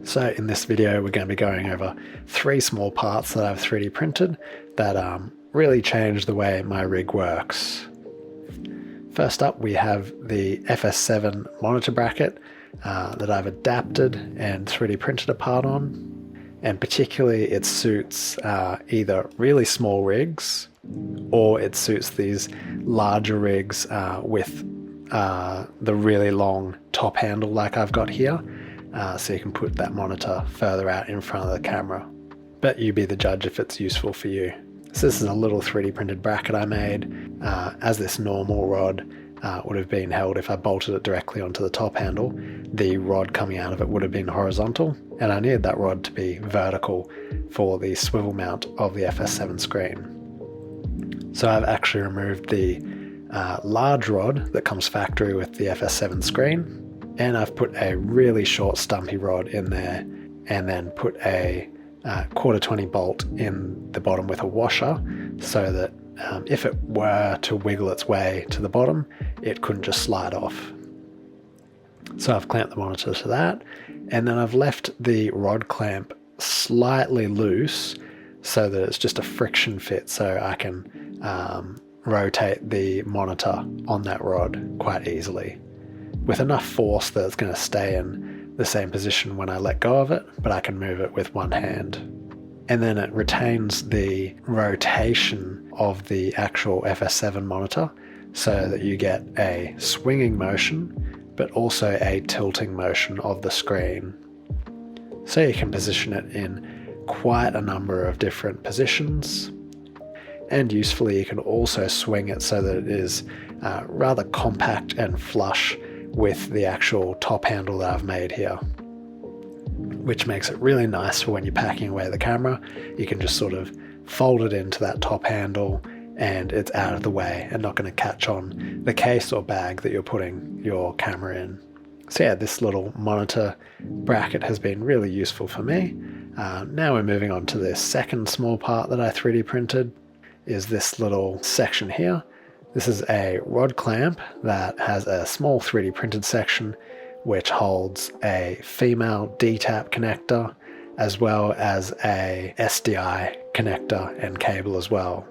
So in this video, we're going to be going over 3 small parts that I've 3D printed that really change the way my rig works. First up, we have the FS7 monitor bracket that I've adapted and 3D printed a part on. And particularly it suits either really small rigs or it suits these larger rigs with the really long top handle like I've got here. So you can put that monitor further out in front of the camera. But you be the judge if it's useful for you. So this is a little 3D printed bracket I made, as this normal rod would have been held if I bolted it directly onto the top handle. The rod coming out of it would have been horizontal, and I needed that rod to be vertical for the swivel mount of the FS7 screen. So I've actually removed the large rod that comes factory with the FS7 screen, and I've put a really short stumpy rod in there, and then put a quarter 20 bolt in the bottom with a washer, so that if it were to wiggle its way to the bottom, it couldn't just slide off. So I've clamped the monitor to that, and then I've left the rod clamp slightly loose so that it's just a friction fit, so I can rotate the monitor on that rod quite easily, with enough force that it's going to stay in the same position when I let go of it, but I can move it with one hand. And then it retains the rotation of the actual FS7 monitor so that you get a swinging motion, but also a tilting motion of the screen. So you can position it in quite a number of different positions. And usefully, you can also swing it so that it is rather compact and flush with the actual top handle that I've made here, which makes it really nice for when you're packing away the camera. You can just sort of fold it into that top handle and it's out of the way and not going to catch on the case or bag that you're putting your camera in. So yeah, this little monitor bracket has been really useful for me. Now we're moving on to this second small part that I 3D printed, is this little section here. This is a rod clamp that has a small 3D printed section which holds a female D-tap connector as well as a SDI connector and cable as well.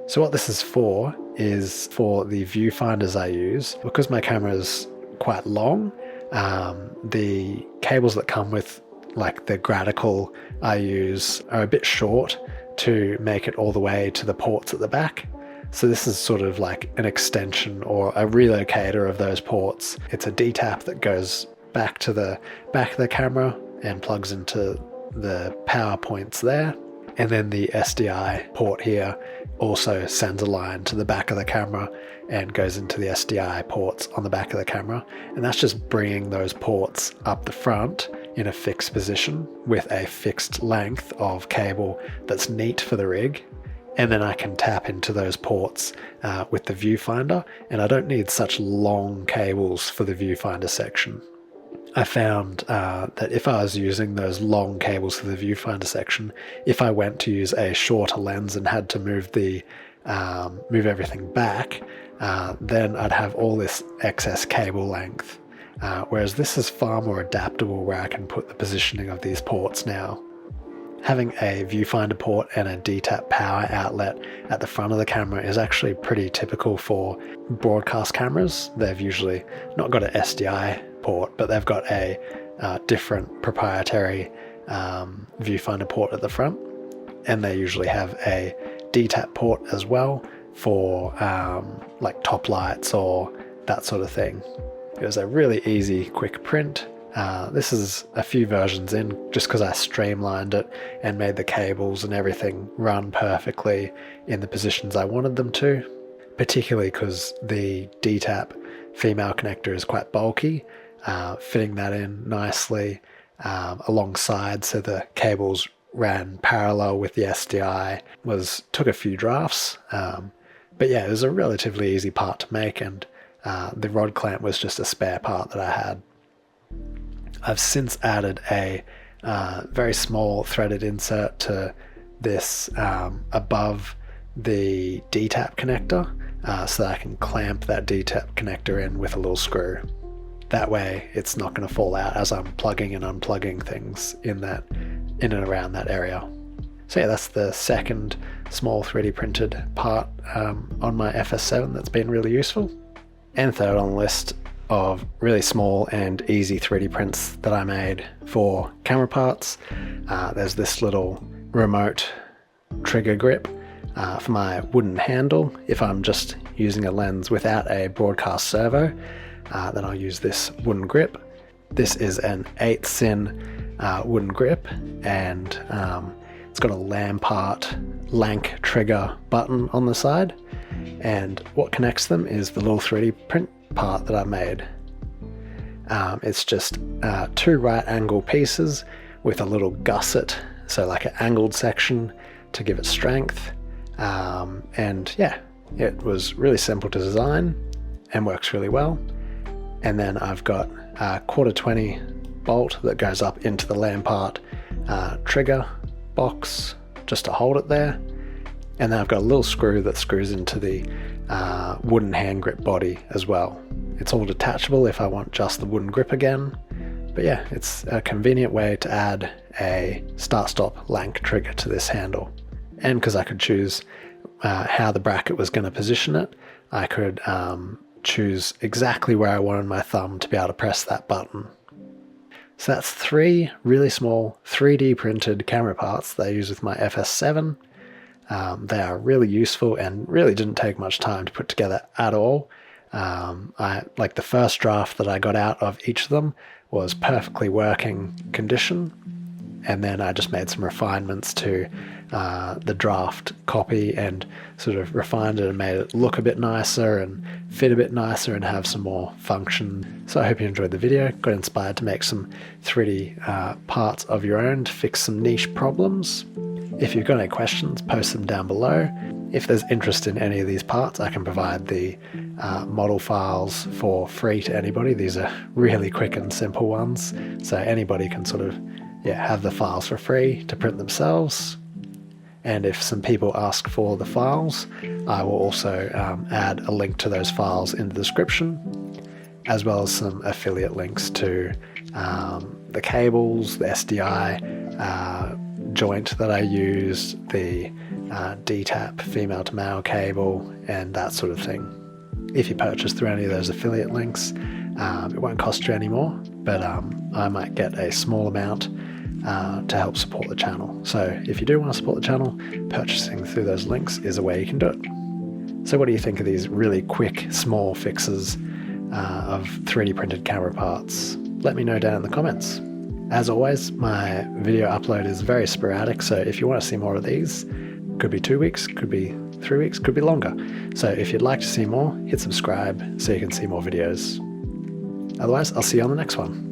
So what this is for the viewfinders I use. Because my camera is quite long, the cables that come with like the gradicle I use are a bit short to make it all the way to the ports at the back. So this is sort of like an extension or a relocator of those ports. It's a D-tap that goes back to the back of the camera and plugs into the power points there. And then the SDI port here also sends a line to the back of the camera and goes into the SDI ports on the back of the camera. And that's just bringing those ports up the front in a fixed position with a fixed length of cable that's neat for the rig. And then I can tap into those ports with the viewfinder, and I don't need such long cables for the viewfinder section. I found that if I was using those long cables for the viewfinder section, if I went to use a shorter lens and had to move everything back, then I'd have all this excess cable length. Whereas this is far more adaptable, where I can put the positioning of these ports now. Having a viewfinder port and a D-tap power outlet at the front of the camera is actually pretty typical for broadcast cameras. They've usually not got an SDI port, but they've got a different proprietary viewfinder port at the front, and they usually have a D-tap port as well for like top lights or that sort of thing. It was a really easy, quick print. This is a few versions in, just because I streamlined it and made the cables and everything run perfectly in the positions I wanted them to, particularly because the D-tap female connector is quite bulky. Fitting that in nicely alongside so the cables ran parallel with the SDI took a few drafts. But yeah, it was a relatively easy part to make, and the rod clamp was just a spare part that I had. I've since added a very small threaded insert to this above the D-tap connector so that I can clamp that D-tap connector in with a little screw. That way it's not going to fall out as I'm plugging and unplugging things in and around that area. So yeah, that's the second small 3D printed part on my FS7 that's been really useful. And third on the list of really small and easy 3D prints that I made for camera parts, there's this little remote trigger grip for my wooden handle. If I'm just using a lens without a broadcast servo, then I'll use this wooden grip. This is an 8-sin wooden grip, and it's got a Lampart Lank trigger button on the side, and what connects them is the little 3D print part that I made. It's just 2 right angle pieces with a little gusset, so like an angled section to give it strength. And yeah, it was really simple to design and works really well. And then I've got a 1/4-20 bolt that goes up into the Lampart trigger box just to hold it there. And then I've got a little screw that screws into the wooden hand grip body as well. It's all detachable if I want just the wooden grip again. But yeah, it's a convenient way to add a start-stop Lank trigger to this handle. And because I could choose how the bracket was going to position it, I could choose exactly where I wanted my thumb to be able to press that button. So that's 3 really small 3D printed camera parts that I use with my FS7. They are really useful and really didn't take much time to put together at all. Like the first draft that I got out of each of them was perfectly working condition, and then I just made some refinements to the draft copy and sort of refined it and made it look a bit nicer and fit a bit nicer and have some more function. So I hope you enjoyed the video, got inspired to make some 3D parts of your own to fix some niche problems. If you've got any questions, post them down below. If there's interest in any of these parts, I can provide the model files for free to anybody. These are really quick and simple ones, so anybody can sort of have the files for free to print themselves. And if some people ask for the files, I will also add a link to those files in the description, as well as some affiliate links to the cables, the SDI joint that I used, the DTAP female to male cable, and that sort of thing. If you purchase through any of those affiliate links, it won't cost you any more, but I might get a small amount to help support the channel. So if you do want to support the channel, purchasing through those links is a way you can do it. So what do you think of these really quick, small fixes of 3D printed camera parts? Let me know down in the comments. As always, my video upload is very sporadic, so if you want to see more of these, could be 2 weeks, could be 3 weeks, could be longer. So if you'd like to see more, hit subscribe so you can see more videos. Otherwise, I'll see you on the next one.